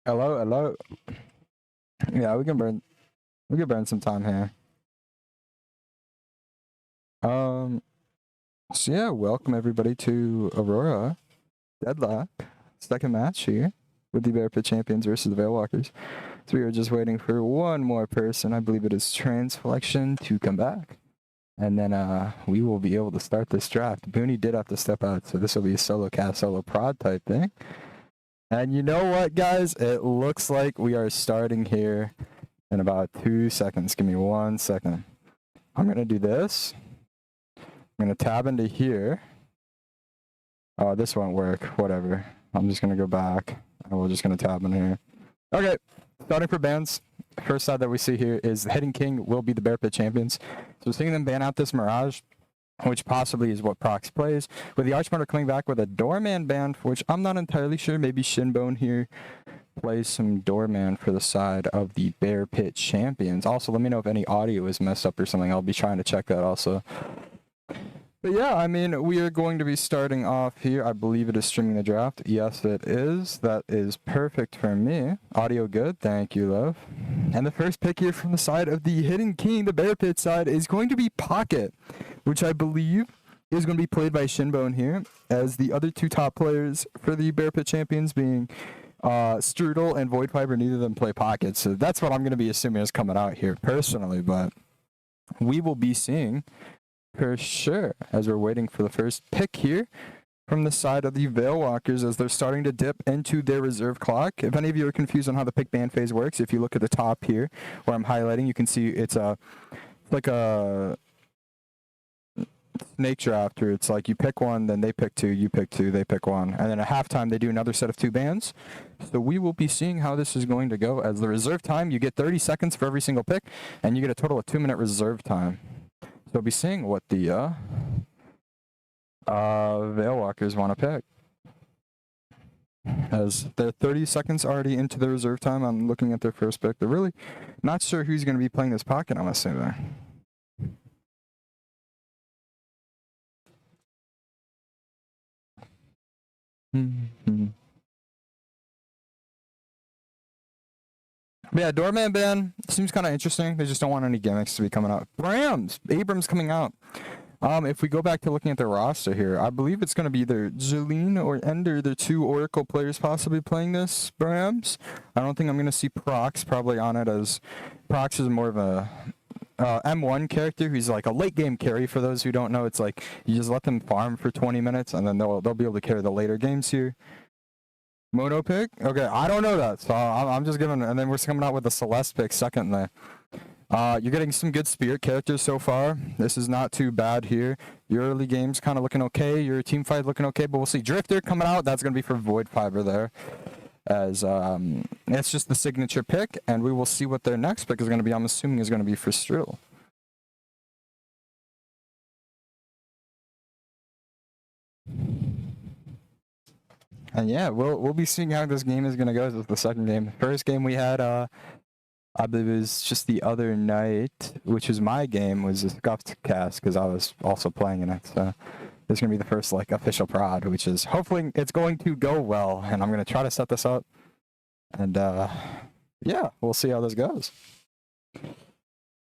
Hello, hello. Yeah, we can burn some time here. Um so yeah, welcome everybody to Aurora Deadlock. Second match here with the Bear Pit Champions versus the Veilwalkers. So we are just waiting for one more person. I believe it is Transflexion to come back. And then we will be able to start this draft. Booney did have to step out, so this will be a solo cast, solo prod type thing. And you know what, guys? It looks like we are starting here in about 2 seconds. Give me 1 second. I'm going to do this. I'm going to tab into here. Oh, this won't work. Whatever. I'm just going to go back. And we're just going to tab in here. Okay. Starting for bans. First side that we see here is the Hidden King will be the Bear Pit Champions. So we're seeing them ban out this Mirage, which possibly is what Prox plays. With the Archmurder coming back with a Doorman ban, which I'm not entirely sure. Maybe Shinbone here plays some Doorman for the side of the Bear Pit Champions. Also, let me know if any audio is messed up or something. I'll be trying to check that also. But yeah, I mean, we are going to be starting off here. I believe it is streaming the draft. Yes, it is. That is perfect for me. Audio good. Thank you, love. And the first pick here from the side of the Hidden King, the Bear Pit side, is going to be Pocket, which I believe is going to be played by Shinbone here, as the other two top players for the Bear Pit Champions being Strudel and Void Fiber. Neither of them play Pocket, so that's what I'm going to be assuming is coming out here personally, but we will be seeing for sure as we're waiting for the first pick here from the side of the Veilwalkers as they're starting to dip into their reserve clock. If any of you are confused on how the pick ban phase works, if you look at the top here where I'm highlighting, you can see it's like a snake draft where it's like you pick one, then they pick two, you pick two, they pick one, and then at halftime they do another set of two bans. So we will be seeing how this is going to go. As the reserve time, you get 30 seconds for every single pick, and you get a total of 2-minute reserve time. So we'll be seeing what the Veilwalkers want to pick. As they're 30 seconds already into the reserve time, I'm looking at their first pick. They're really not sure who's going to be playing this Pocket, I'm assuming. Yeah, Doorman ban seems kind of interesting. They just don't want any gimmicks to be coming out. Abrams coming out. If we go back to looking at the roster here, I believe it's going to be either Jeline or Ender, the two Oracle players possibly playing this Brams. I don't think I'm going to see Prox probably on it, as Prox is more of a M1 character who's like a late game carry. For those who don't know, it's like you just let them farm for 20 minutes and then they'll be able to carry the later games here. Mono pick? Okay, I don't know that, so I'm just giving, and then we're coming out with a Celeste pick second there. You're getting some good Spirit characters so far. This is not too bad here. Your early game's kind of looking okay. Your team fight looking okay, but we'll see. Drifter coming out. That's going to be for Void Fiber there. As it's just the signature pick, and we will see what their next pick is going to be. I'm assuming is going to be for Strudel. And yeah, we'll be seeing how this game is going to go. This is the second game. The first game we had, I believe it was just the other night, which was my game, was a scuffed cast because I was also playing in it. So this is going to be the first like official prod, which is hopefully it's going to go well. And I'm going to try to set this up. And yeah, we'll see how this goes.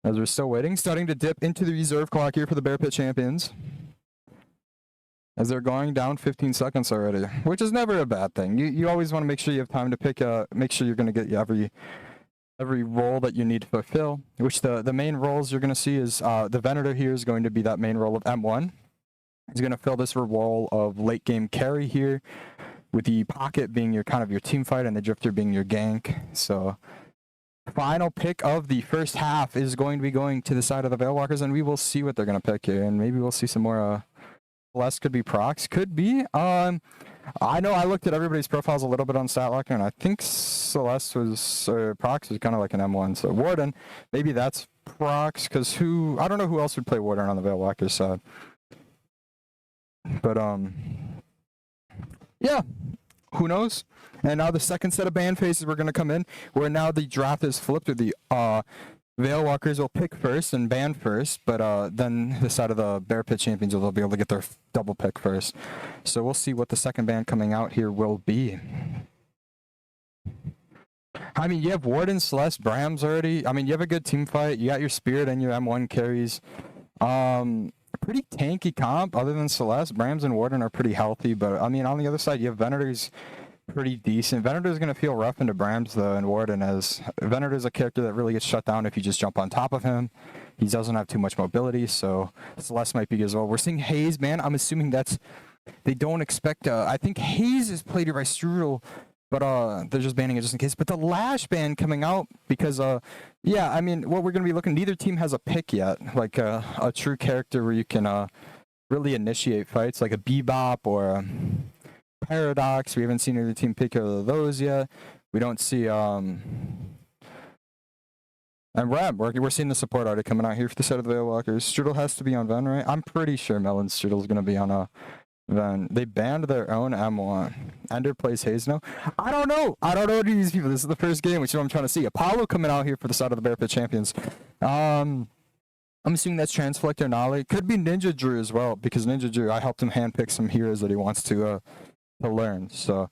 As we're still waiting, starting to dip into the reserve clock here for the Bear Pit Champions. As they're going down 15 seconds already, which is never a bad thing. You always want to make sure you have time to pick make sure you're going to get every role that you need to fulfill, which the main roles you're going to see is the Venator here is going to be that main role of M1. He's going to fill this role of late game carry here, with the Pocket being your kind of your team fight and the Drifter being your gank. So final pick of the first half is going to be going to the side of the Veilwalkers, and we will see what they're going to pick here, and maybe we'll see some more Celeste could be Prox, could be. I know I looked at everybody's profiles a little bit on StatLocker, and I think Celeste was, or Prox was kind of like an M1. So Warden, maybe that's Prox, because I don't know who else would play Warden on the Veilwalkers side. But, yeah, who knows? And now the second set of ban phases we're going to come in, where now the draft is flipped, with the Veilwalkers will pick first and ban first, but then the side of the Bear Pit Champions will be able to get their double pick first. So we'll see what the second ban coming out here will be. I mean, you have Warden, Celeste, Brams already. I mean, you have a good team fight. You got your Spirit and your M1 carries. Pretty tanky comp other than Celeste. Brams and Warden are pretty healthy, but I mean, on the other side, you have Venator's pretty decent. Venator's going to feel rough into Brams, though, and Warden, as Venator's a character that really gets shut down if you just jump on top of him. He doesn't have too much mobility, so Celeste might be as well. We're seeing Haze, man. I'm assuming that's... They don't expect... I think Haze is played here by Strudel, but they're just banning it just in case. But the Lash ban coming out because, yeah, I mean, what we're going to be looking... Neither team has a pick yet, like a true character where you can really initiate fights, like a Bebop or a Paradox. We haven't seen either team pick either of those yet. We don't see... And Rab, we're seeing the support already coming out here for the set of the Veilwalkers. Strudel has to be on Ven, right? I'm pretty sure Melon Strudel's going to be on a Ven. They banned their own M1. Ender plays Haze now. I don't know these people. This is the first game, which is what I'm trying to see. Apollo coming out here for the side of the Bear Pit Champions. I'm assuming that's Transflict or Nolly. Could be Ninja Drew as well, because Ninja Drew, I helped him handpick some heroes that he wants to learn. So,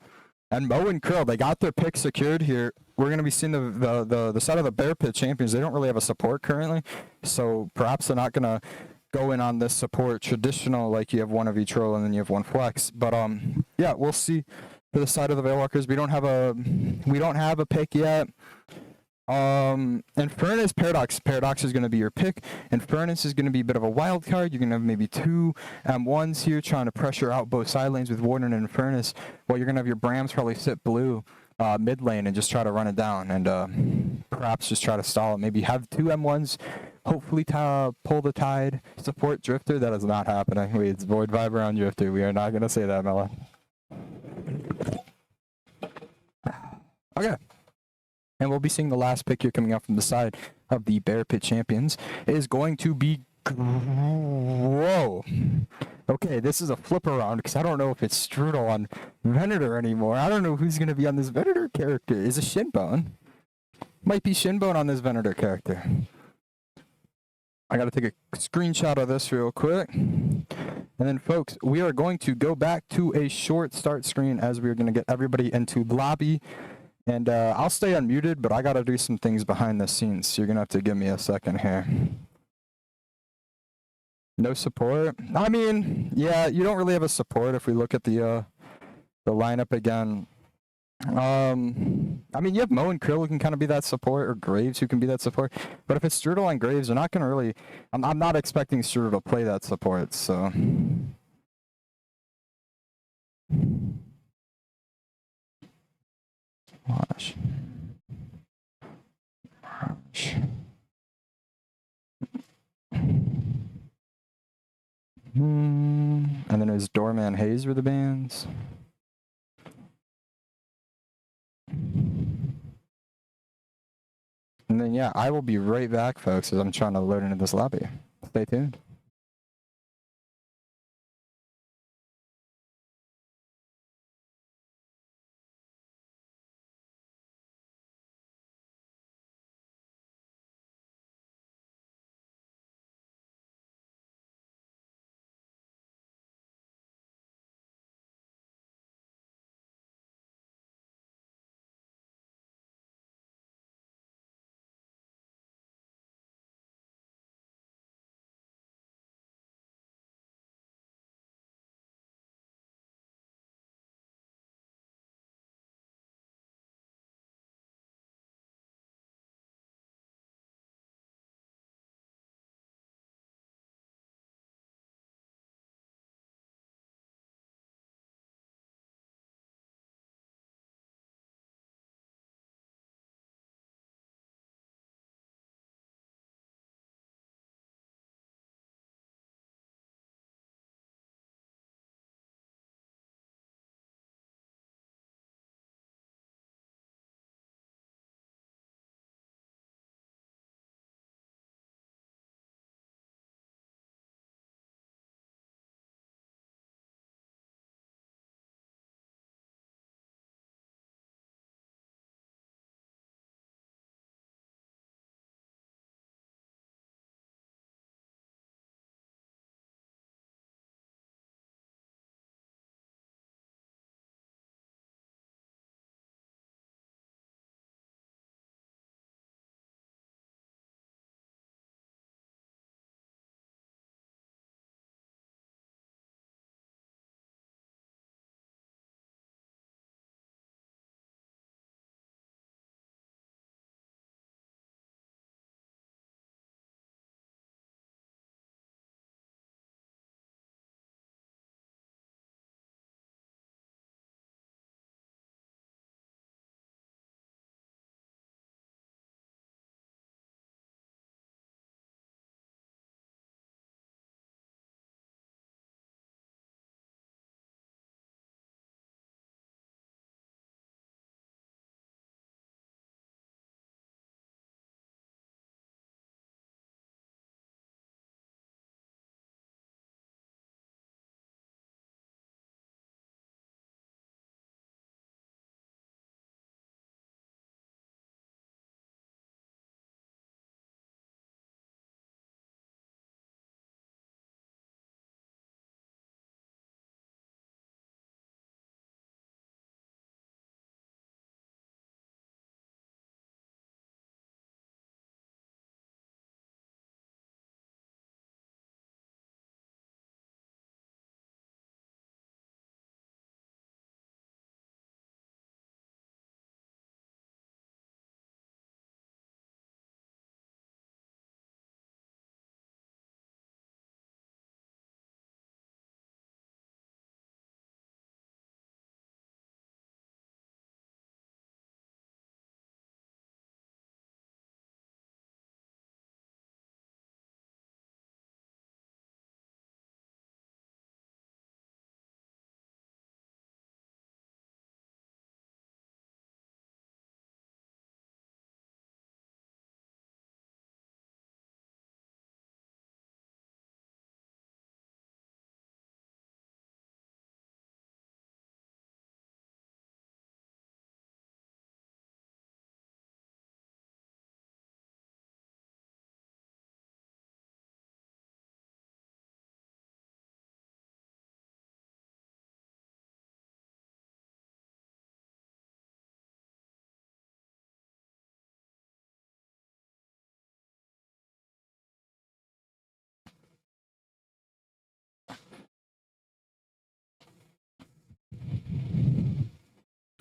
and Mo and Krill, they got their pick secured here. We're going to be seeing the side of the Bear Pit Champions. They don't really have a support currently, so perhaps they're not going to go in on this support traditional, like you have one of each role and then you have one flex. But yeah, we'll see for the side of the Veilwalkers. We don't have a pick yet. And Furnace, Paradox is going to be your pick, and Furnace is going to be a bit of a wild card. You're going to have maybe two M1s here trying to pressure out both side lanes with Warden and Furnace, while you're going to have your Brams probably sit blue mid lane and just try to run it down, and perhaps just try to stall it. Maybe have two M1s, hopefully pull the tide, support Drifter. That is not happening. Wait, it's Void Viber on Drifter. We are not going to say that, Mela. Okay. And we'll be seeing the last pick here coming out from the side of the Bear Pit Champions. It is going to be... Whoa. Okay, this is a flip around because I don't know if it's Strudel on Venator anymore. I don't know who's going to be on this Venator character. Is it Shinbone? Might be Shinbone on this Venator character. I got to take a screenshot of this real quick. And then, folks, we are going to go back to a short start screen as we are going to get everybody into lobby. And I'll stay unmuted, but I got to do some things behind the scenes, so you're going to have to give me a second here. No support? I mean, yeah, you don't really have a support if we look at the lineup again. I mean, you have Mo and Krill who can kind of be that support, or Graves who can be that support. But if it's Strudel and Graves, they're not going to really... I'm not expecting Strudel to play that support, so... Watch. And then it was Doorman Hayes were the bands. And then, yeah, I will be right back, folks, as I'm trying to load into this lobby. Stay tuned.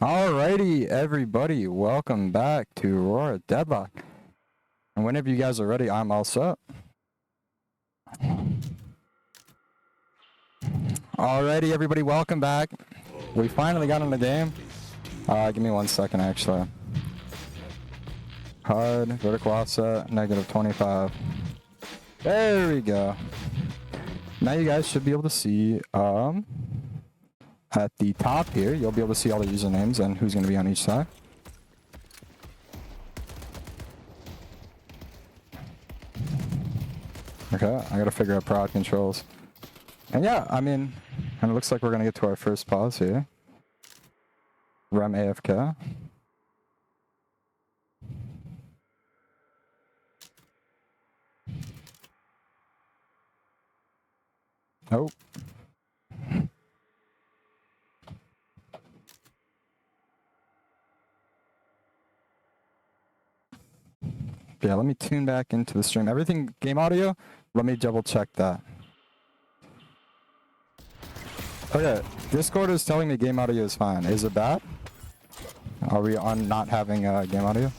Alrighty, everybody, welcome back to Aurora Deadlock. And whenever you guys are ready, I'm all set. Alrighty, everybody, welcome back. We finally got in the game. Give me 1 second, actually. Hard, vertical offset, -25. There we go. Now you guys should be able to see, at the top here, you'll be able to see all the usernames and who's going to be on each side. Okay, I gotta figure out prod controls. And yeah, I mean, and it looks like we're gonna get to our first pause here. Rem AFK. Oh. Yeah, let me tune back into the stream. Everything game audio, let me double check that. Okay, Discord is telling me game audio is fine. Is it bad? Are we on not having game audio?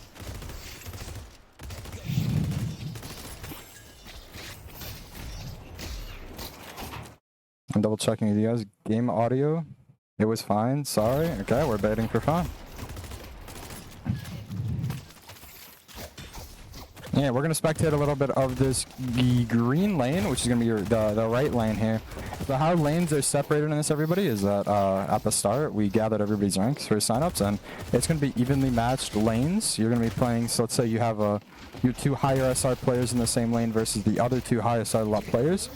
I'm double checking with you guys. Game audio, it was fine. Sorry. Okay, we're betting for fun. Yeah, we're going to spectate a little bit of this green lane, which is going to be the right lane here. So how lanes are separated in this, everybody, is that at the start, we gathered everybody's ranks for signups, and it's going to be evenly matched lanes. You're going to be playing, so let's say you have your 2 higher SR players in the same lane versus the other 2 high SR players.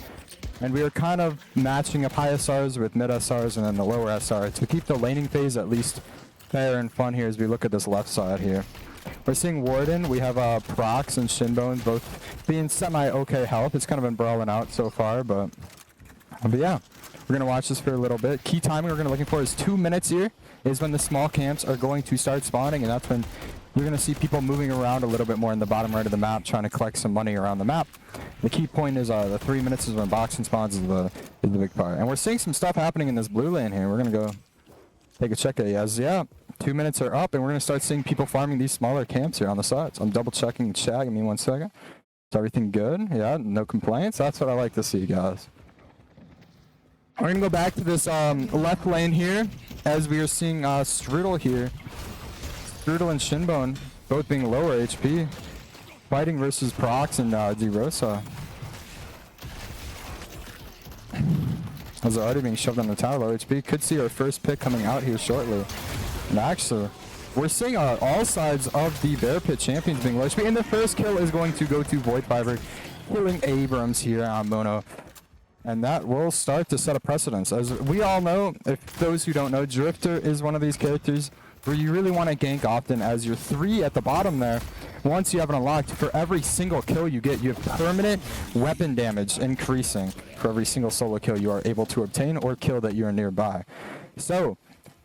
And we are kind of matching up high SRs with mid SRs and then the lower SR to keep the laning phase at least fair and fun here as we look at this left side here. We're seeing Warden, we have Prox and Shinbone both being semi-okay health. It's kind of been brawling out so far, but yeah, we're going to watch this for a little bit. Key timing we're going to looking for is 2 minutes here is when the small camps are going to start spawning, and that's when you're going to see people moving around a little bit more in the bottom right of the map trying to collect some money around the map. The key point is the 3 minutes is when boxing spawns is the big part. And we're seeing some stuff happening in this blue lane here. We're going to go take a check at it. Yeah, 2 minutes are up, and we're going to start seeing people farming these smaller camps here on the sides. I'm double checking the chat. Give me 1 second. Is everything good? Yeah, no complaints. That's what I like to see, guys. We're going to go back to this left lane here as we are seeing Strudel here. Strudel and Shinbone both being lower HP. Fighting versus Prox and D-Rosa. As they're already being shoved on the tower, low HP. Could see our first pick coming out here shortly. And actually, we're seeing all sides of the Bear Pit champions being low HP. And the first kill is going to go to Voidfiber, killing Abrams here on Mono. And that will start to set a precedence. As we all know, if those who don't know, Drifter is one of these characters where you really want to gank often as your 3 at the bottom there. Once you have it unlocked, for every single kill you get, you have permanent weapon damage increasing for every single solo kill you are able to obtain or kill that you're nearby. So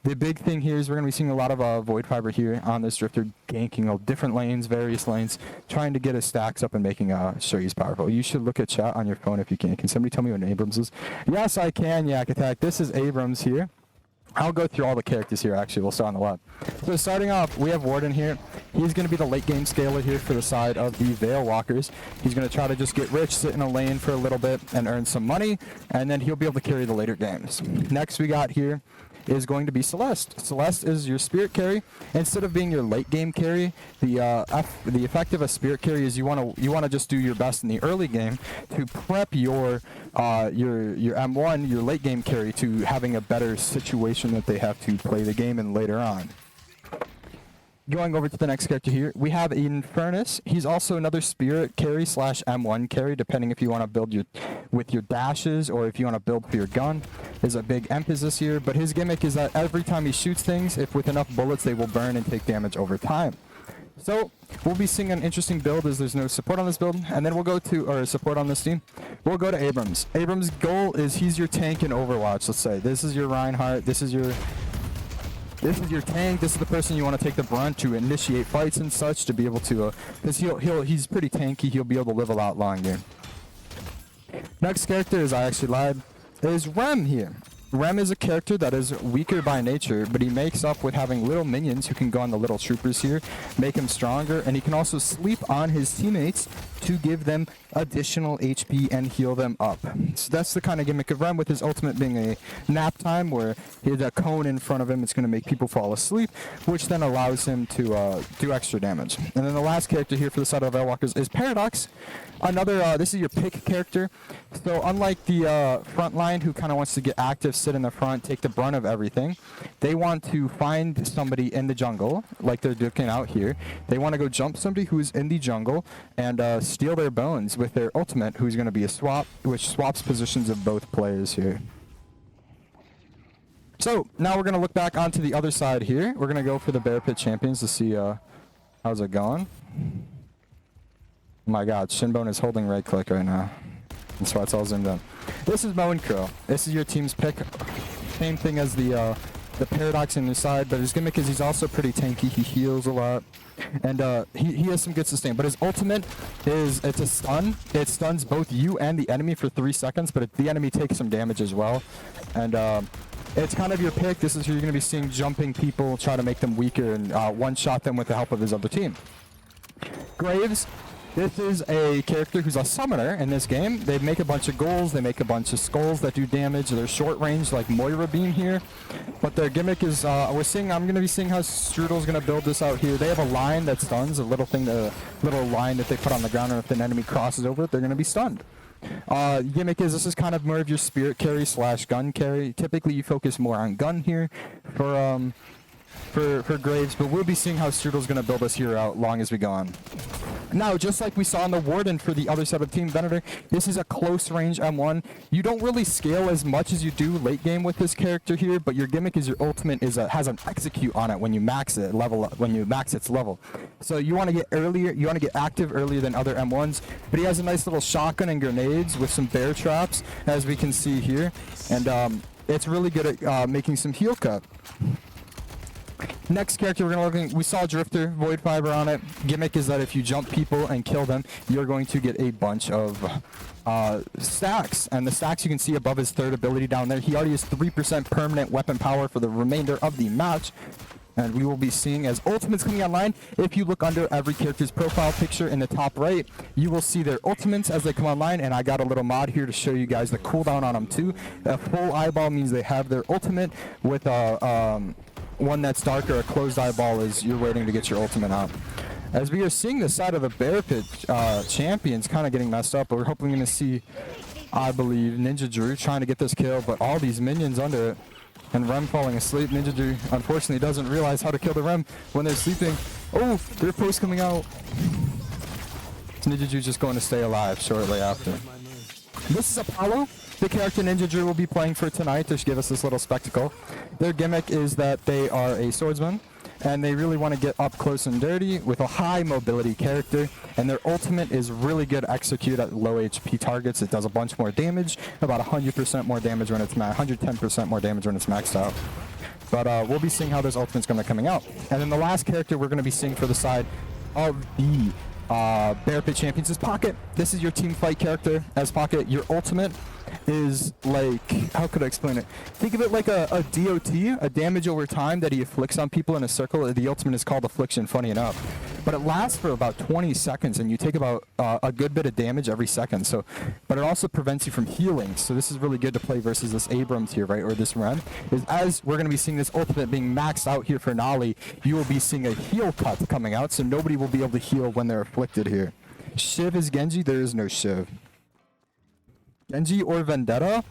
the big thing here is we're going to be seeing a lot of Void Fiber here on this Drifter ganking different lanes, various lanes, trying to get his stacks up and making sure he's powerful. You should look at chat on your phone if you can. Can somebody tell me what Abrams is? Yes, I can, Yak Attack. This is Abrams here. I'll go through all the characters here, actually. We'll start on the left. So starting off, we have Warden here. He's going to be the late game scaler here for the side of the Veilwalkers. He's going to try to just get rich, sit in a lane for a little bit, and earn some money, and then he'll be able to carry the later games. Next we got here is going to be Celeste. Celeste is your spirit carry. Instead of being your late game carry, the effect of a spirit carry is you want to just do your best in the early game to prep your M1, your late game carry, to having a better situation that they have to play the game in later on. Going over to the next character here, we have Infernus. He's also another spirit carry slash M1 carry, depending if you want to build with your dashes or if you want to build for your gun. There's a big emphasis here, but his gimmick is that every time he shoots things, if with enough bullets, they will burn and take damage over time. So we'll be seeing an interesting build as there's no support on this build, and then we'll go to, or support on this team. We'll go to Abrams. Abrams' goal is he's your tank in Overwatch, let's say. This is your Reinhardt, this is your tank. This is the person you want to take the brunt to initiate fights and such, to be able to, because he's pretty tanky. He'll be able to live a lot longer. Next character is, I actually lied, is Rem here. Rem is a character that is weaker by nature, but he makes up with having little minions who can go on the little troopers here, make him stronger, and he can also sleep on his teammates to give them additional HP and heal them up. So that's the kind of gimmick of Rem, with his ultimate being a nap time, where he has a cone in front of him. It's going to make people fall asleep, which then allows him to do extra damage. And then the last character here for the side of Veilwalkers is Paradox. Another, this is your pick character. So unlike the front line, who kind of wants to get active, sit in the front, take the brunt of everything, they want to find somebody in the jungle, like they're looking out here. They want to go jump somebody who is in the jungle and steal their bones with their ultimate, who's going to be a swap, which swaps positions of both players here. So now we're going to look back onto the other side here. We're going to go for the Bear Pit Champions to see how's it going. Oh my god, Shinbone is holding right click right now. That's why it's all zoomed in. This is Mo and Crow. This is your team's pick. Same thing as the Paradox in the side, but his gimmick is he's also pretty tanky. He heals a lot. And he has some good sustain. But his ultimate is, it's a stun. It stuns both you and the enemy for 3 seconds, but the enemy takes some damage as well. And it's kind of your pick. This is who you're going to be seeing jumping people, try to make them weaker, and one-shot them with the help of his other team. Graves. This is a character who's a summoner in this game. They make a bunch of goals, they make a bunch of skulls that do damage. They're short range like Moira Beam here. But their gimmick is, I'm going to be seeing how Strudel's going to build this out here. They have a line that stuns, a little line that they put on the ground, and if an enemy crosses over it, they're going to be stunned. Gimmick is, this is kind of more of your spirit carry / gun carry. Typically you focus more on gun here for Graves, but we'll be seeing how Strudel's going to build us here out long as we go on. Now, just like we saw in the Warden for the other side of the team, Venator, this is a close range M1. You don't really scale as much as you do late game with this character here, but your gimmick is your ultimate has an execute on it when you max it when you max its level. So you want to get earlier, you want to get active earlier than other M1s, but he has a nice little shotgun and grenades with some bear traps, as we can see here, and it's really good at making some heal cut. Next character we're going to look at, we saw Drifter, Void Fiber on it. Gimmick is that if you jump people and kill them, you're going to get a bunch of stacks. And the stacks you can see above his third ability down there. He already has 3% permanent weapon power for the remainder of the match. And we will be seeing as ultimates coming online. If you look under every character's profile picture in the top right, you will see their ultimates as they come online. And I got a little mod here to show you guys the cooldown on them too. A full eyeball means they have their ultimate, with one that's darker, a closed eyeball is you're waiting to get your ultimate out. As we are seeing the side of the Bear Pit champions kind of getting messed up, but we're hoping to see, I believe, Ninja Drew trying to get this kill, but all these minions under it, and Rem falling asleep. Ninja Drew unfortunately doesn't realize how to kill the Rem when they're sleeping. Oh, their post coming out. Ninja Drew just going to stay alive shortly after. This is Apollo, the character Ninja Drew will be playing for tonight to give us this little spectacle. Their gimmick is that they are a swordsman, and they really want to get up close and dirty with a high mobility character, and their ultimate is really good execute at low HP targets. It does a bunch more damage, about 100% more damage when it's 110% more damage when it's maxed out. But we'll be seeing how this ultimate's going to be coming out. And then the last character we're going to be seeing for the side of the Bear Pit Champions is Pocket. This is your team fight character. As Pocket, your ultimate is like, how could I explain it? Think of it like a DOT, a damage over time that he afflicts on people in a circle. The ultimate is called Affliction, funny enough. But it lasts for about 20 seconds, and you take about a good bit of damage every second. So, but it also prevents you from healing. So this is really good to play versus this Abrams here, right, or this Ren. Is as we're going to be seeing this ultimate being maxed out here for Nolly, you will be seeing a heal cut coming out, so nobody will be able to heal when they're afflicted here. Shiv is Genji. There is no Shiv. Genji or Vendetta?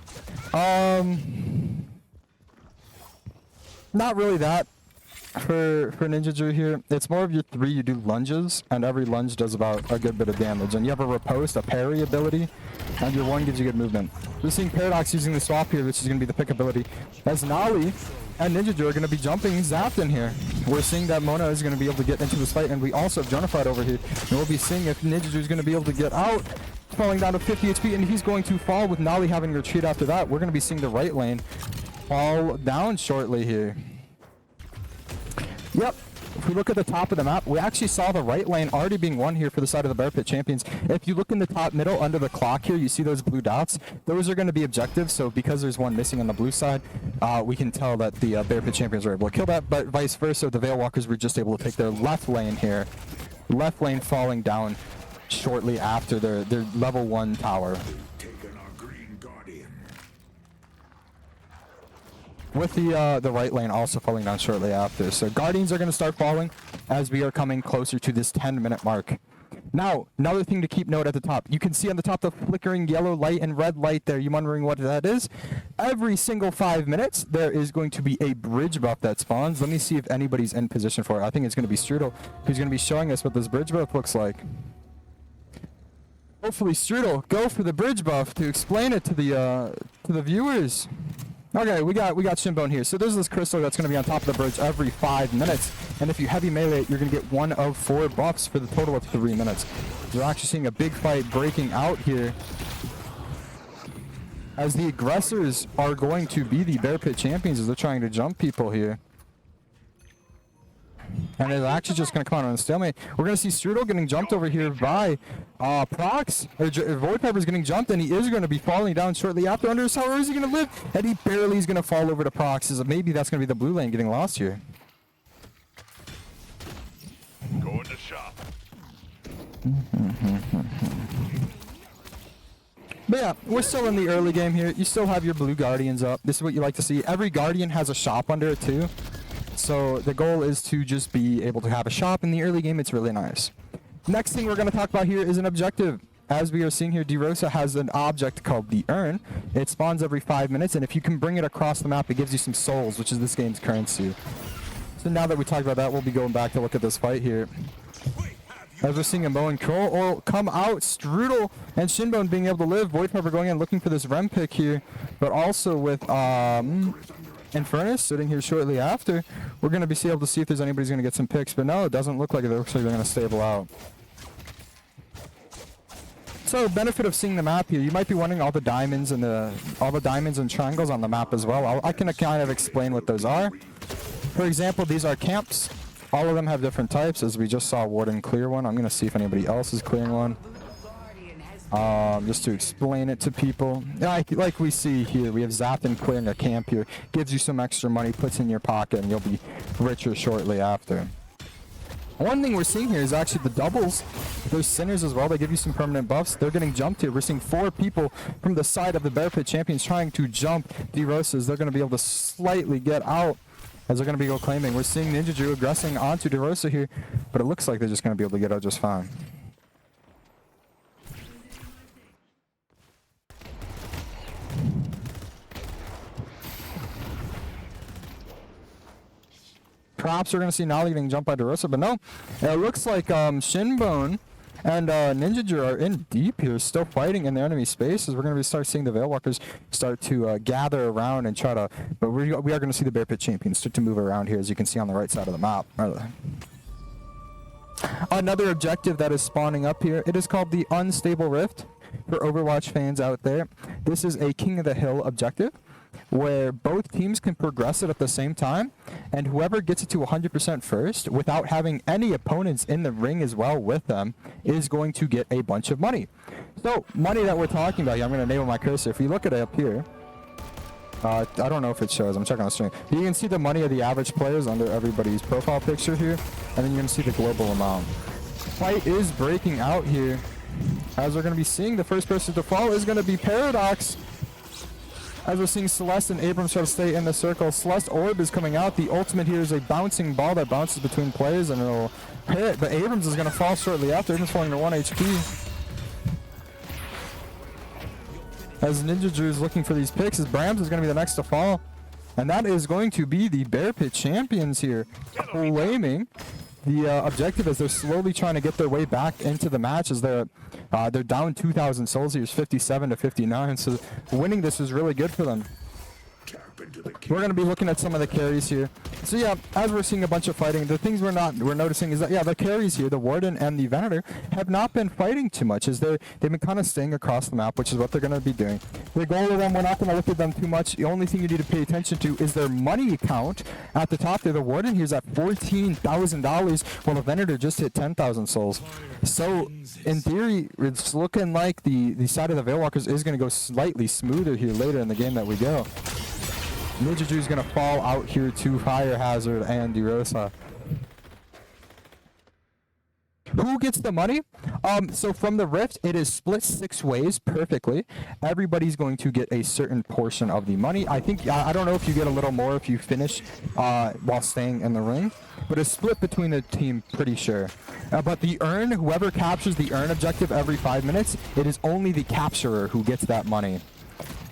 Not really that for Ninja Drew here. It's more of your 3, you do lunges, and every lunge does about a good bit of damage. And you have a riposte, a parry ability, and your 1 gives you good movement. We're seeing Paradox using the swap here, which is going to be the pick ability. As Nolly and Ninja Drew are going to be jumping zapped in here. We're seeing that Mona is going to be able to get into this fight, and we also have Jonafied over here. And we'll be seeing if Ninja Drew is going to be able to get out, falling down to 50 HP, and he's going to fall with Nolly having retreat after that. We're going to be seeing the right lane fall down shortly here. Yep, we look at the top of the map, we actually saw the right lane already being won here for the side of the Bear Pit Champions. If you look in the top middle under the clock here, you see those blue dots. Those are going to be objectives. So because there's one missing on the blue side, we can tell that the Bear Pit Champions were able to kill that. But vice versa, the Veilwalkers were just able to take their left lane here. Left lane falling down shortly after their level 1 tower. With the right lane also falling down shortly after. So Guardians are going to start falling as we are coming closer to this 10-minute mark. Now, another thing to keep note at the top. You can see on the top the flickering yellow light and red light there. You wondering what that is? Every single 5 minutes, there is going to be a bridge buff that spawns. Let me see if anybody's in position for it. I think it's going to be Strudel, who's going to be showing us what this bridge buff looks like. Hopefully, Strudel, go for the bridge buff to explain it to the viewers. Okay, we got Shinbone here. So there's this crystal that's going to be on top of the bridge every 5 minutes. And if you heavy melee it, you're going to get 1 of 4 buffs for the total of 3 minutes. We're actually seeing a big fight breaking out here, as the aggressors are going to be the Bear Pit Champions as they're trying to jump people here. And it's actually just going to come out on a stalemate. We're going to see Strudel getting jumped over here by Prox. Void Piper's getting jumped, and he is going to be falling down shortly after. Under his tower, is he going to live? And he barely is going to fall over to Prox. So maybe that's going to be the blue lane getting lost here. Going to shop. But yeah, we're still in the early game here. You still have your blue Guardians up. This is what you like to see. Every Guardian has a shop under it too. So the goal is to just be able to have a shop in the early game. It's really nice. Next thing we're going to talk about here is an objective. As we are seeing here, DeRosa has an object called the Urn. It spawns every 5 minutes, and if you can bring it across the map, it gives you some souls, which is this game's currency. So now that we talked about that, we'll be going back to look at this fight here. As we're seeing a Mo and Kroll or come out, Strudel and Shinbone being able to live. Void Piper going in looking for this Rem pick here, but also with Infernus sitting here shortly after. We're going to be able to see if there's anybody's going to get some picks, but no, it doesn't look like it. It looks like they're going to stable out. So benefit of seeing the map here, you might be wondering all the diamonds and triangles on the map as well. I can kind of explain what those are. For example, these are camps. All of them have different types, as we just saw Warden clear one. I'm going to see if anybody else is clearing one. Just to explain it to people. Like we see here, we have Zapton clearing a camp here. Gives you some extra money, puts in your pocket, and you'll be richer shortly after. One thing we're seeing here is actually the doubles. Those Sinners as well, they give you some permanent buffs. They're getting jumped here. We're seeing 4 people from the side of the Bear Pit Champions trying to jump DeRosas. They're going to be able to slightly get out as they're going to be go claiming. We're seeing Ninja Drew aggressing onto DeRosa here, but it looks like they're just going to be able to get out just fine. Perhaps we're going to see Nolly getting jumped by DeRosa, but no. It looks like Shinbone and Ninja Drew are in deep here, still fighting in the enemy spaces. We're going to start seeing the Veilwalkers start to gather around and try to... But we are going to see the Bear Pit Champions start to move around here, as you can see on the right side of the map. Another objective that is spawning up here, it is called the Unstable Rift. For Overwatch fans out there, this is a King of the Hill objective, where both teams can progress it at the same time, and whoever gets it to 100% first, without having any opponents in the ring as well with them, is going to get a bunch of money. So, money that we're talking about here, I'm going to enable my cursor. If you look at it up here, I don't know if it shows, I'm checking on the stream. You can see the money of the average players under everybody's profile picture here, and then you're going to see the global amount. Fight is breaking out here, as we're going to be seeing the first person to fall is going to be Paradox. As we're seeing Celeste and Abrams try to stay in the circle. Celeste Orb is coming out. The ultimate here is a bouncing ball that bounces between players and it'll hit. But Abrams is going to fall shortly after. Abrams falling to 1 HP. As Ninja Drew is looking for these picks, as Brams is going to be the next to fall. And that is going to be the Bear Pit Champions here, claiming the objective as they're slowly trying to get their way back into the match, as they're down 2,000 souls here, 57 to 59. So winning this is really good for them. we're going to be looking at some of the carries here. So yeah, as we're seeing a bunch of fighting, the things we're noticing is that yeah, the carries here, the Warden and the Venator, have not been fighting too much, as they've been kind of staying across the map, which is what they're going to be doing. The goal of them, we're not going to look at them too much. The only thing you need to pay attention to is their money account at the top there. The Warden here's at $14,000, while the Venator just hit 10,000 souls. So in theory, it's looking like the side of the Veilwalkers is going to go slightly smoother here later in the game that we go. Ninja Drew's going to fall out here to Fire Hazard and DeRosa. Who gets the money? So from the Rift, it is split 6 ways perfectly. Everybody's going to get a certain portion of the money. I think, I don't know if you get a little more if you finish while staying in the ring, but it's split between the team, pretty sure. But the urn, whoever captures the urn objective every 5 minutes, it is only the capturer who gets that money.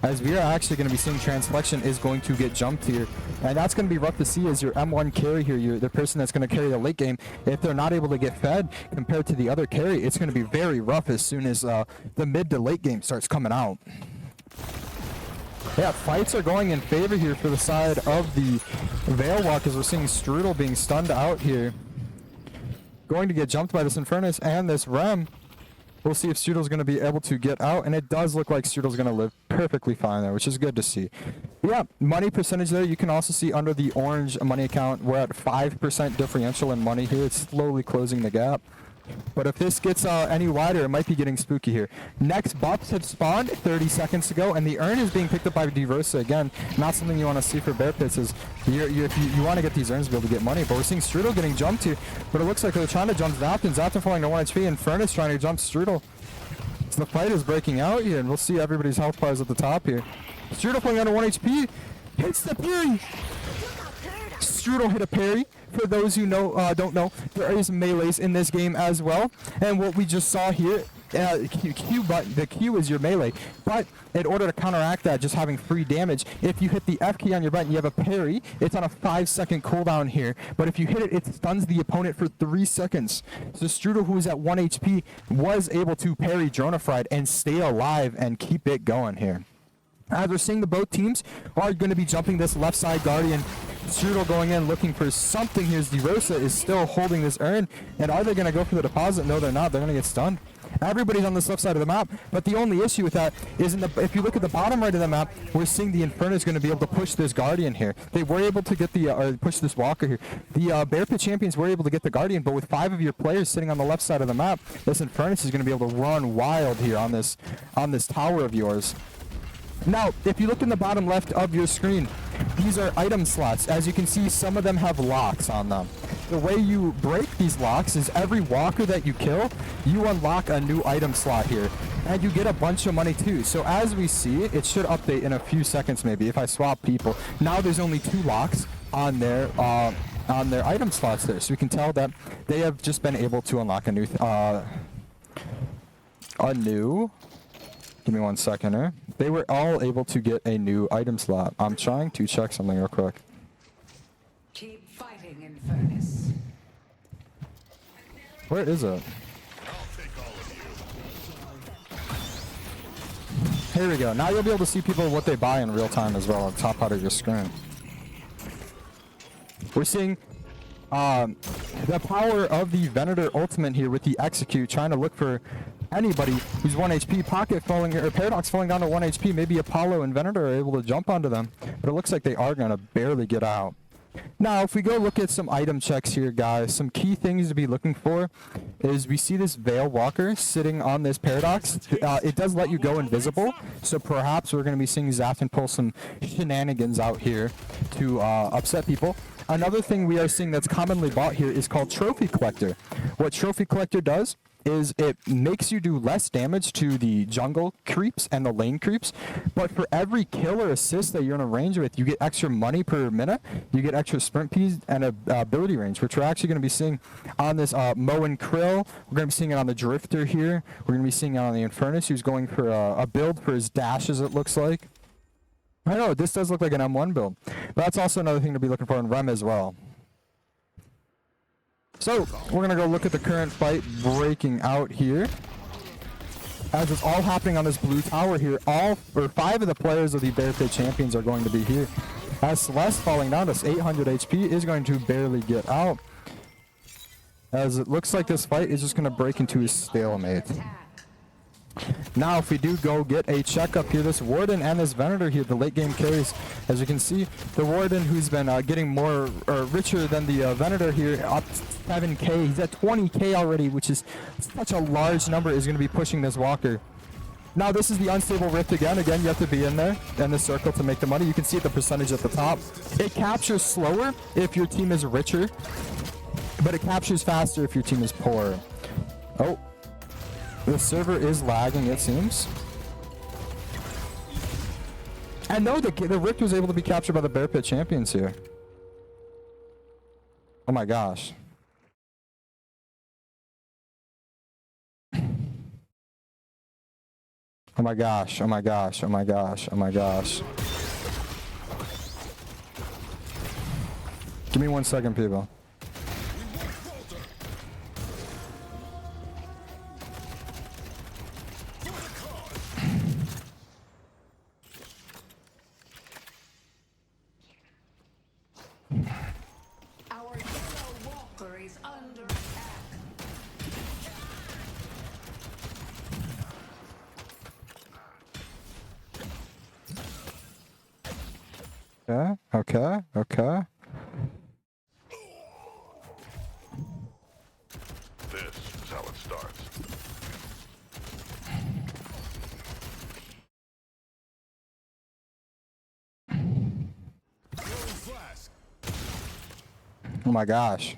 As we are actually going to be seeing Transflexion is going to get jumped here. And that's going to be rough to see as your M1 carry here, the person that's going to carry the late game. If they're not able to get fed compared to the other carry, it's going to be very rough as soon as the mid to late game starts coming out. Yeah, fights are going in favor here for the side of the Veilwalkers. We're seeing Strudel being stunned out here. Going to get jumped by this Infernus and this Rem. We'll see if Strudel's going to be able to get out, and it does look like Strudel's going to live perfectly fine there, which is good to see. Yeah, money percentage there, you can also see under the orange money account, we're at 5% differential in money here. It's slowly closing the gap. But if this gets any wider, it might be getting spooky here. Next buffs have spawned 30 seconds ago, and the urn is being picked up by DeRosa again. Not something you want to see for Bear Pits. Is if you want to get these urns to be able to get money, but we're seeing Strudel getting jumped here. But it looks like they're trying to jump Zapton. Zapton falling to 1 HP, and Furnace trying to jump Strudel. So the fight is breaking out here, and we'll see everybody's health bars at the top here. Strudel playing under 1 HP, hits the parry. Strudel hit a parry. For those who don't know, there is melees in this game as well. And what we just saw here, the Q is your melee. But in order to counteract that, just having free damage, if you hit the F key on your button, you have a parry. It's on a 5-second cooldown here. But if you hit it, it stuns the opponent for 3 seconds. So Strudel, who is at 1 HP, was able to parry Dronafried and stay alive and keep it going here. As we're seeing, both teams are going to be jumping this left side Guardian. Strudel going in looking for something here as DeRosa is still holding this urn. And are they going to go for the deposit? No, they're not. They're going to get stunned. Everybody's on this left side of the map, but the only issue with that is if you look at the bottom right of the map, we're seeing the Inferno is going to be able to push this Guardian here. They were able to get or push this Walker here. The Bear Pit champions were able to get the Guardian, but with 5 of your players sitting on the left side of the map, this Infernus is going to be able to run wild here on this tower of yours. Now, if you look in the bottom left of your screen, these are item slots. As you can see, some of them have locks on them. The way you break these locks is every walker that you kill, you unlock a new item slot here. And you get a bunch of money too. So as we see, it should update in a few seconds maybe if I swap people. Now there's only 2 locks on their item slots there. So we can tell that they have just been able to unlock a new... Give me 1 second here. They were all able to get a new item slot. I'm trying to check something real quick. Keep fighting, Infernus. Where is it? I'll take all of you. Here we go. Now you'll be able to see people what they buy in real time as well on the top part of your screen. We're seeing the power of the Venator ultimate here with the Execute, trying to look for anybody who's 1 HP. Pocket falling, or Paradox falling down to 1 HP. Maybe Apollo and Venator are able to jump onto them, but it looks like they are going to barely get out. Now, if we go look at some item checks here, guys, some key things to be looking for is we see this Veilwalker sitting on this Paradox. It does let you go invisible, so perhaps we're going to be seeing Zapton pull some shenanigans out here to upset people. Another thing we are seeing that's commonly bought here is called Trophy Collector. What Trophy Collector does is it makes you do less damage to the jungle creeps and the lane creeps, but for every kill or assist that you're in a range with, you get extra money per minute, you get extra sprint Ps and a ability range, which we're actually going to be seeing on this Mo and Krill. We're going to be seeing it on the Drifter here. We're going to be seeing it on the Infernus, who's going for a build for his dashes, it looks like. I know, this does look like an M1 build, but that's also another thing to be looking for in Rem as well. So, we're going to go look at the current fight breaking out here. As it's all happening on this blue tower here, 5 of the players of the Bear Pit champions are going to be here. As Celeste falling down to 800 HP is going to barely get out. As it looks like this fight is just going to break into a stalemate. Now, if we do go get a checkup here, this Warden and this Venator here, the late game carries. As you can see, the Warden, who's been getting more richer than the Venator here, up 7k. He's at 20k already, which is such a large number, is going to be pushing this Walker. Now, this is the unstable rift again. Again, you have to be in there in the circle to make the money. You can see the percentage at the top. It captures slower if your team is richer, but it captures faster if your team is poor. Oh. The server is lagging, it seems. And no, the Rift was able to be captured by the Bear Pit champions here. Oh my gosh. Oh my gosh, oh my gosh, oh my gosh, oh my gosh. Give me 1 second, people. Our Veilwalker is under attack. Okay. This is how it starts. Oh my gosh.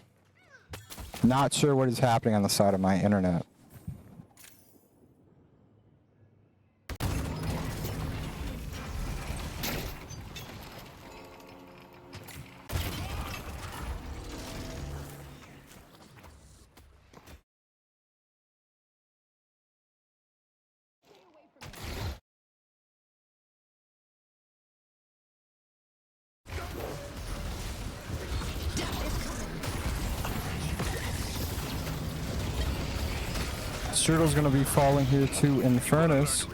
Not sure what is happening on the side of my internet. Strudel's gonna be falling here to Infernus.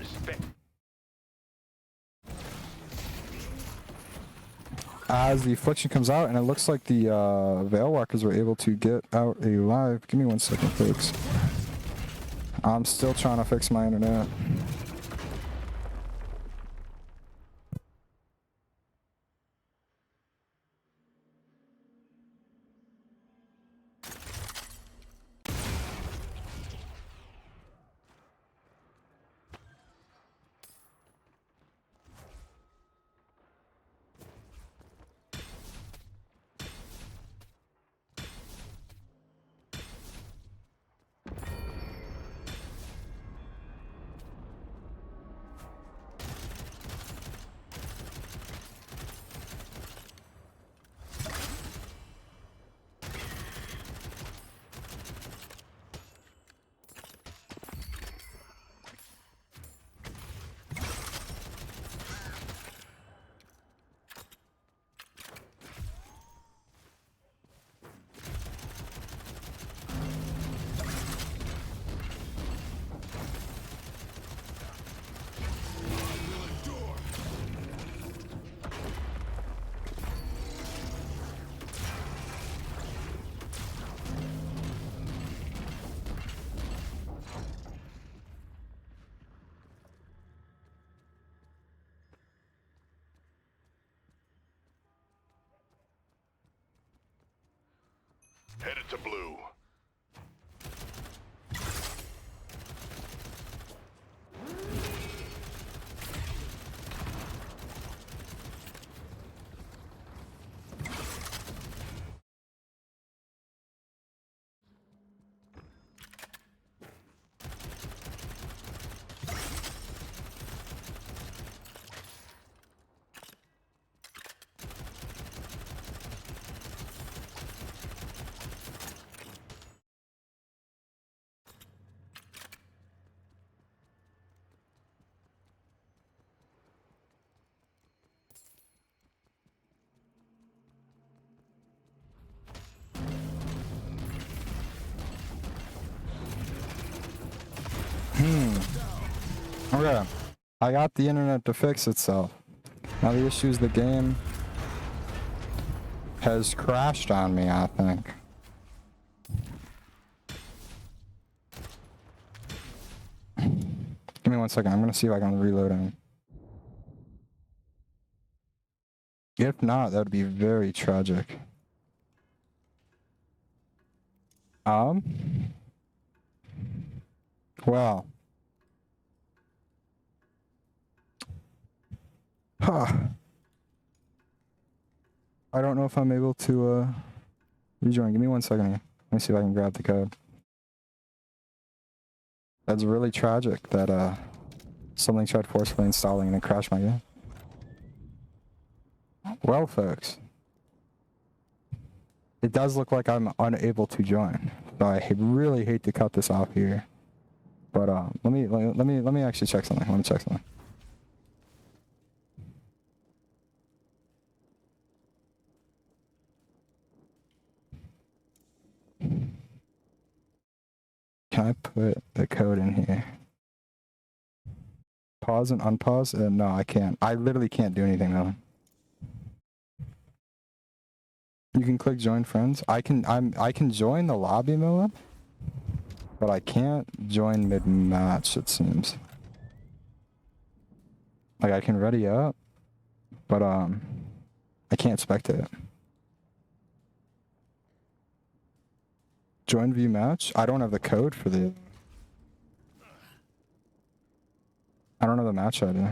As the affliction comes out, and it looks like the Veilwalkers were able to get out alive. Give me 1 second, folks. I'm still trying to fix my internet. Headed to blue. Okay. I got the internet to fix itself. Now the issue is the game has crashed on me, I think. Give me 1 second. I'm gonna see if I can reload him. If not, that would be very tragic. Well. Huh. I don't know if I'm able to rejoin. Give me 1 second here. Let me see if I can grab the code. That's really tragic that something tried forcefully installing and it crashed my game. Well, folks, it does look like I'm unable to join. So I really hate to cut this off here. But let me actually check something. Let me check something. Can I put the code in here? Pause and unpause? No, I can't. I literally can't do anything now. You can click join friends. I can join the lobby mode, but I can't join mid-match, it seems. Like I can ready up, but I can't spectate. Join view match? I don't have the code for the... I don't know the match ID.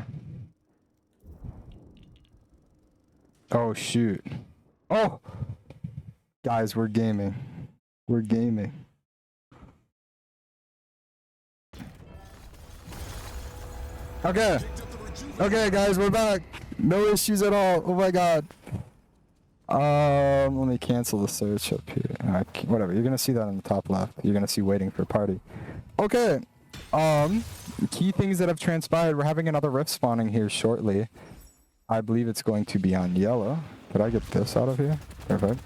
Oh, shoot. Oh! Guys, we're gaming. We're gaming. Okay. Okay, guys, we're back. No issues at all. Oh my god. Let me cancel the search up here. Whatever. You're gonna see that on the top left. You're gonna see waiting for party. Okay. Key things that have transpired. We're having another rift spawning here shortly. I believe it's going to be on yellow. Did I get this out of here? Perfect.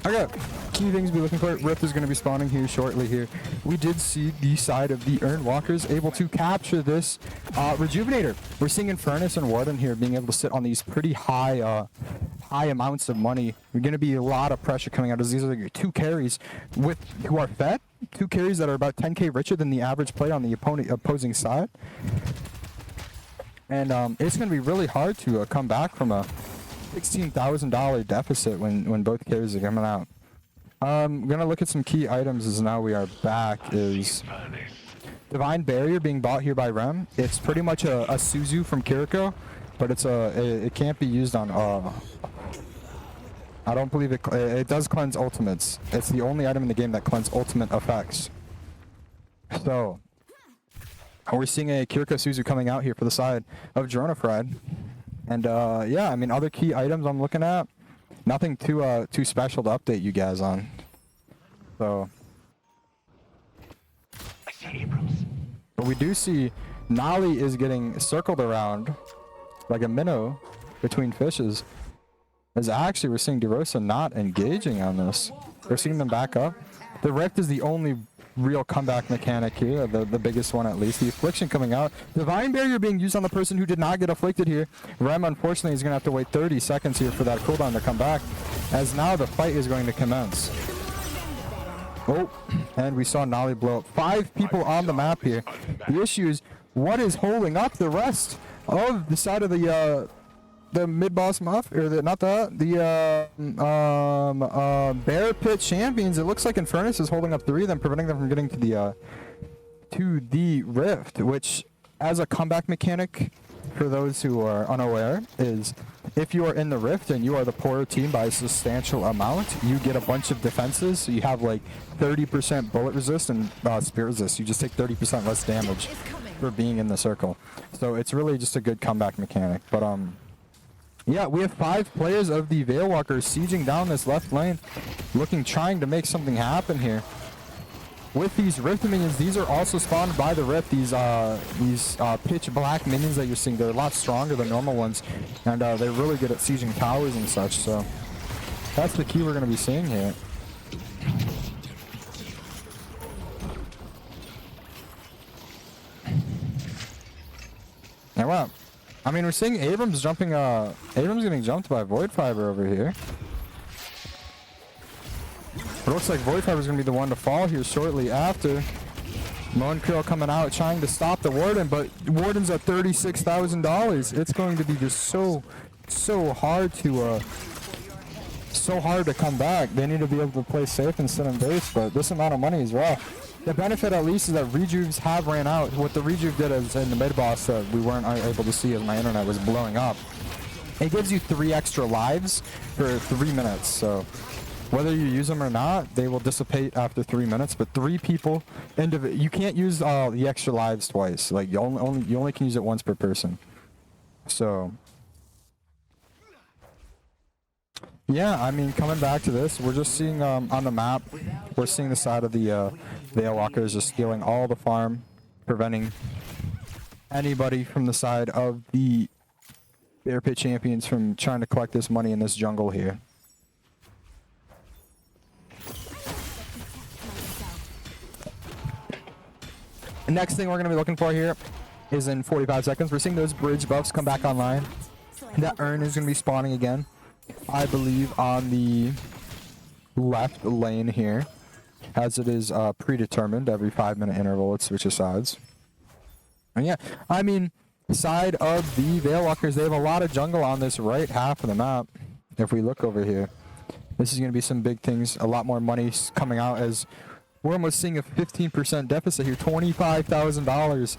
Okay, key things to be looking for. Rift is going to be spawning here shortly here. We did see the side of the Veilwalkers able to capture this Rejuvenator. We're seeing Infernus and Warden here being able to sit on these pretty high amounts of money. There's going to be a lot of pressure coming out as these are your two carries who are fed. Two carries that are about 10k richer than the average player on the opposing side. And it's going to be really hard to come back from a $16,000 deficit when both carries are coming out. I'm gonna look at some key items as now we are back. Is Divine Barrier being bought here by Rem. It's pretty much a Suzu from Kiriko, but it can't be used on I don't believe it does cleanse ultimates. It's the only item in the game that cleanse ultimate effects. So we're seeing a Kiriko Suzu coming out here for the side of Drona Fried. And yeah, I mean, other key items I'm looking at, nothing too special to update you guys on. So, but we do see Nolly is getting circled around like a minnow between fishes. As actually we're seeing DeRosa not engaging on this. We're seeing them back up. The Rift is the only real comeback mechanic here, the biggest one at least. The Affliction coming out. Divine Barrier being used on the person who did not get afflicted here. Rem unfortunately is going to have to wait 30 seconds here for that cooldown to come back, as now the fight is going to commence. Oh, and we saw Nolly blow up 5 people on the map here. The issue is what is holding up the rest of the side of the mid-boss muff, or the Bear Pit champions. It looks like Infernus is holding up 3 of them, preventing them from getting to the Rift, which, as a comeback mechanic, for those who are unaware, is if you are in the Rift and you are the poorer team by a substantial amount, you get a bunch of defenses. So you have like 30% bullet resist and spear resist. You just take 30% less damage for being in the circle. So it's really just a good comeback mechanic. But yeah, we have 5 players of the Veilwalkers sieging down this left lane, trying to make something happen here. With these Rift minions, these are also spawned by the Rift. These pitch black minions that you're seeing, they're a lot stronger than normal ones, and they're really good at sieging towers and such. So that's the key we're going to be seeing here. And wow. I mean, we're seeing Abrams jumping, Abrams getting jumped by Void Fiber over here. It looks like Void Fiber is going to be the one to fall here shortly after. Moncreel coming out trying to stop the Warden, but Warden's at $36,000. It's going to be just so hard to come back. They need to be able to play safe and sit in base, but this amount of money is rough. The benefit at least is that rejuves have ran out. What the rejuve did is in the mid boss that we weren't able to see as my internet was blowing up. It gives you 3 extra lives for 3 minutes, so whether you use them or not, they will dissipate after 3 minutes. But 3 people, you can't use the extra lives twice. Like you only can use it once per person. So yeah, I mean, coming back to this, we're just seeing on the map, we're seeing the side of the Veilwalkers just stealing all the farm, preventing anybody from the side of the Bear Pit Champions from trying to collect this money in this jungle here. The next thing we're going to be looking for here is in 45 seconds. We're seeing those bridge buffs come back online. That urn is going to be spawning again, I believe, on the left lane here, as it is predetermined. Every 5-minute interval it switches sides. And yeah, I mean, side of the Veilwalkers, they have a lot of jungle on this right half of the map. If we look over here, this is going to be some big things. A lot more money coming out, as we're almost seeing a 15% deficit here, $25,000.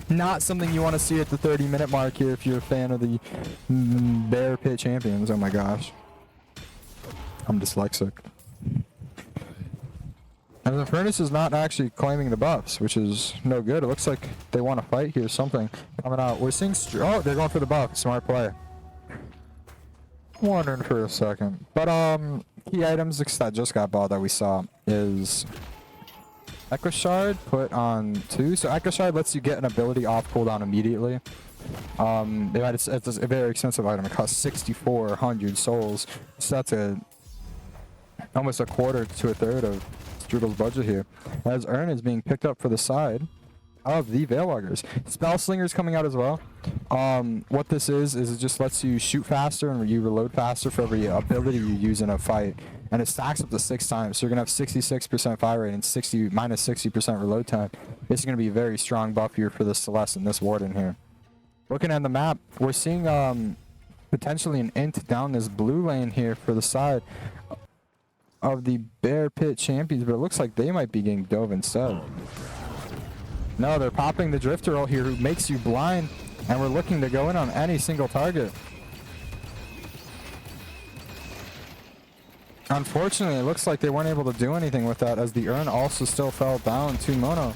Not something you want to see at the 30-minute mark here if you're a fan of the Bear Pit Champions. Oh my gosh. I'm dyslexic. And the Furnace is not actually claiming the buffs, which is no good. It looks like they want to fight here. Something coming out. We're seeing... oh, they're going for the buff. Smart play. Wondering for a second. But, key items that just got bought that we saw is... Echo Shard put on 2. So Echo Shard lets you get an ability off cooldown immediately. It's a very expensive item. It costs 6,400 souls. So that's almost a quarter to a third of Strudel's budget here. As Urn is being picked up for the side of the Veilwalkers. Spell Slinger's coming out as well. What this is it just lets you shoot faster and you reload faster for every ability you use in a fight. And it stacks up to 6 times, so you're going to have 66% fire rate and -60% reload time. This is going to be a very strong buff here for the Celeste and this Warden here. Looking at the map, we're seeing potentially an int down this blue lane here for the side of the Bear Pit Champions, but it looks like they might be getting dove instead. No, they're popping the Drifter ult here, who makes you blind, and we're looking to go in on any single target. Unfortunately, it looks like they weren't able to do anything with that, as the Urn also still fell down to mono.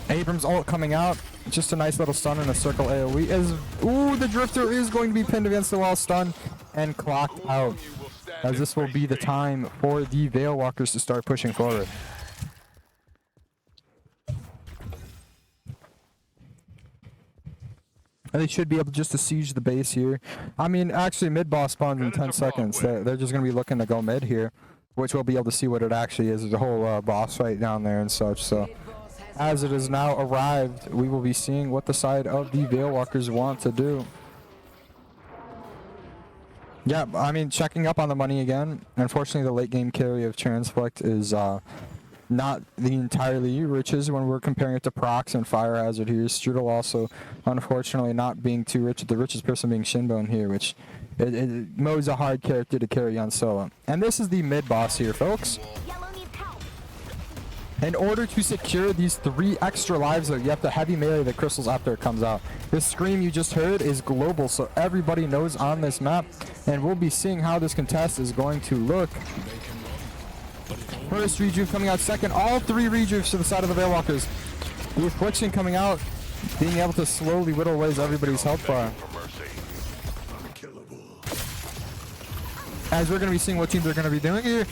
Abrams ult coming out. Just a nice little stun and a circle AoE. Ooh, the Drifter is going to be pinned against the wall, stunned and clocked out. As this will be the time for the Veilwalkers to start pushing forward. And they should be able just to siege the base here. I mean, actually, mid-boss spawns in 10 seconds. They're just going to be looking to go mid here, which we'll be able to see what it actually is. There's a whole boss fight down there and such. So, as it has now arrived, we will be seeing what the side of the Veilwalkers want to do. Yeah, I mean, checking up on the money again. Unfortunately, the late game carry of Transflect is not the entirely riches when we're comparing it to Prox and Fire Hazard here. Strudel also, unfortunately, not being too rich. The richest person being Shinbone here, which Mo's a hard character to carry on solo. And this is the mid-boss here, folks. In order to secure these 3 extra lives, though, you have to heavy melee the crystals after it comes out. This scream you just heard is global, so everybody knows on this map, and we'll be seeing how this contest is going to look. First rejuve coming out, second, all 3 rejuves to the side of the Veilwalkers. The Affliction coming out, being able to slowly whittle away everybody's health bar. As we're going to be seeing what teams are going to be doing here,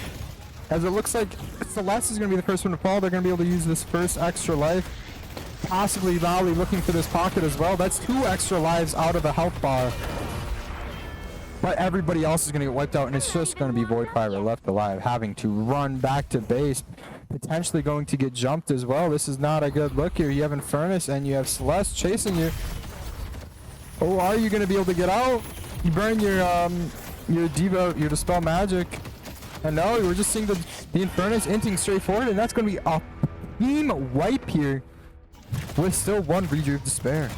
as it looks like Celeste is going to be the first one to fall. They're going to be able to use this first extra life. Possibly Valley looking for this pocket as well. That's 2 extra lives out of the health bar. But everybody else is going to get wiped out, and it's just going to be Voidfire left alive, having to run back to base, potentially going to get jumped as well. This is not a good look here. You have Infernus and you have Celeste chasing you. Oh, are you going to be able to get out? You burn your Diva, your Dispel Magic. And no, we're just seeing the Infernus inting straight forward, and that's going to be a team wipe here with still one Rejuve of Despair.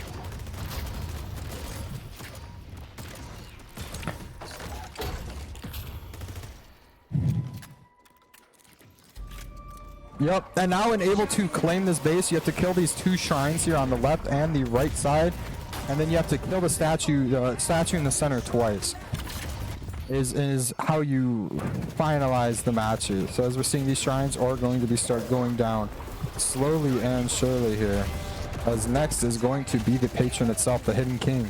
Yep, and now when able to claim this base, you have to kill these two shrines here on the left and the right side, and then you have to kill the statue in the center twice. Is how you finalize the matches. So as we're seeing, these shrines are going to start going down slowly and surely here. As next is going to be the patron itself, the Hidden King.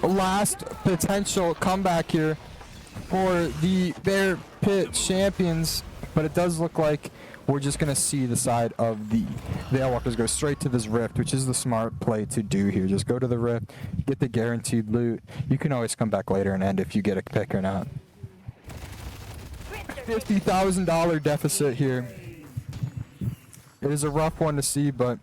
Last potential comeback here for the Bear Pit champions, but it does look like we're just going to see the side of the Veilwalkers go straight to this rift, which is the smart play to do here. Just go to the rift, get the guaranteed loot. You can always come back later and end if you get a pick or not. $50,000 deficit here. It is a rough one to see, but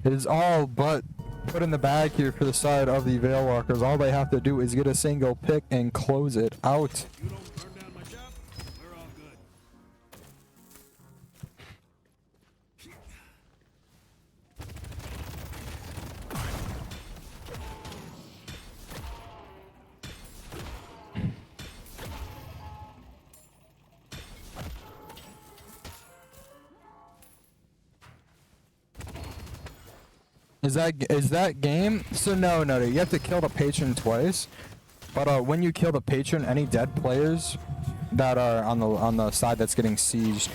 it is all but put in the bag here for the side of the Veilwalkers. All they have to do is get a single pick and close it out. Is that game? So no, you have to kill the patron twice. But when you kill the patron, any dead players that are on the side that's getting sieged,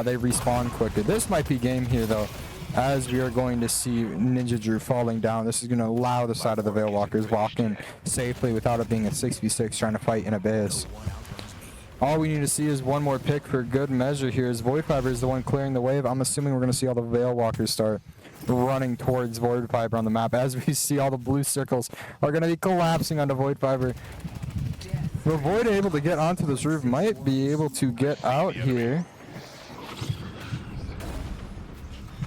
they respawn quicker. This might be game here though, as we are going to see Ninja Drew falling down. This is going to allow the side of the Veilwalkers walk in safely without it being a 6v6 trying to fight in a base. All we need to see is one more pick for good measure here, as Voidfiber is the one clearing the wave. I'm assuming we're going to see all the Veilwalkers start running towards Voidfiber on the map, as we see all the blue circles are going to be collapsing onto Voidfiber. The Void able to get onto this roof, might be able to get out here.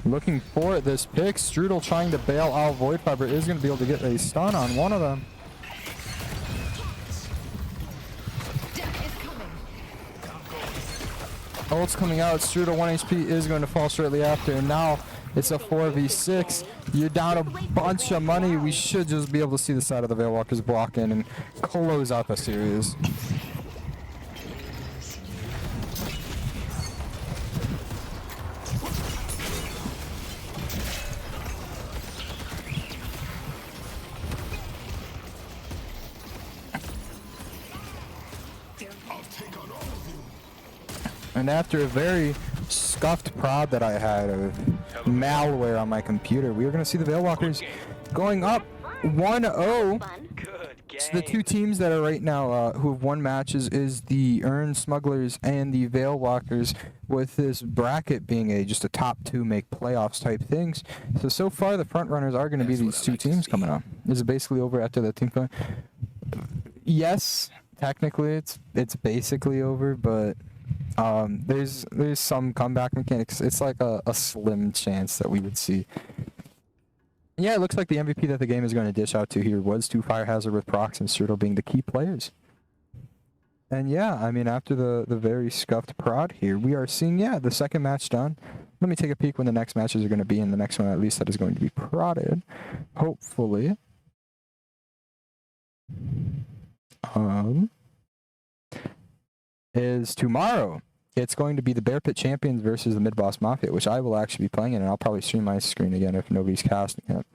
Looking for this pick. Strudel trying to bail out Voidfiber, is going to be able to get a stun on one of them. Ult's coming out. Strudel 1 HP is going to fall shortly after, and now it's a 4v6. You're down a bunch of money. We should just be able to see the side of the Veilwalkers block in and close out the series. And after a very scuffed prod that I had of malware on my computer, we are going to see the Veilwalkers going up 1-0. So the two teams that are right now who have won matches is the Urn Smugglers and the Veilwalkers, with this bracket being just a top two make playoffs type things. So far the front runners are going to be these two teams coming up. Is it basically over after the team fight? Yes, technically it's basically over, but there's some comeback mechanics. It's like a slim chance that we would see. Yeah, it looks like the MVP that the game is going to dish out to here was 2 Fire Hazard with Prox and Strudel being the key players. And yeah, I mean, after the very scuffed prod here, we are seeing, the second match done. Let me take a peek when the next matches are going to be, and the next one at least that is going to be prodded, hopefully. Is tomorrow. It's going to be the Bear Pit Champions versus the Mid-Boss Mafia, which I will actually be playing in, and I'll probably stream my screen again if nobody's casting it.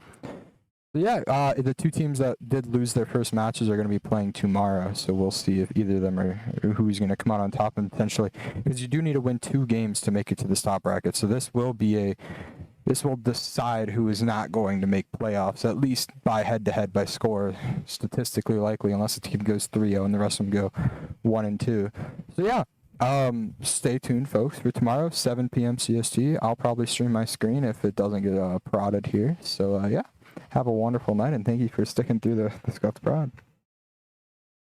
So yeah, the two teams that did lose their first matches are going to be playing tomorrow, so we'll see if either of them or who's going to come out on top, and potentially, because you do need to win 2 games to make it to the top bracket, so this will decide who is not going to make playoffs, at least by head-to-head by score, statistically likely, unless the team goes 3-0 and the rest of them go 1-2. So yeah, stay tuned, folks, for tomorrow, 7 p.m. CST. I'll probably stream my screen if it doesn't get prodded here. So yeah, Have a wonderful night, and thank you for sticking through the Scuffed Prod.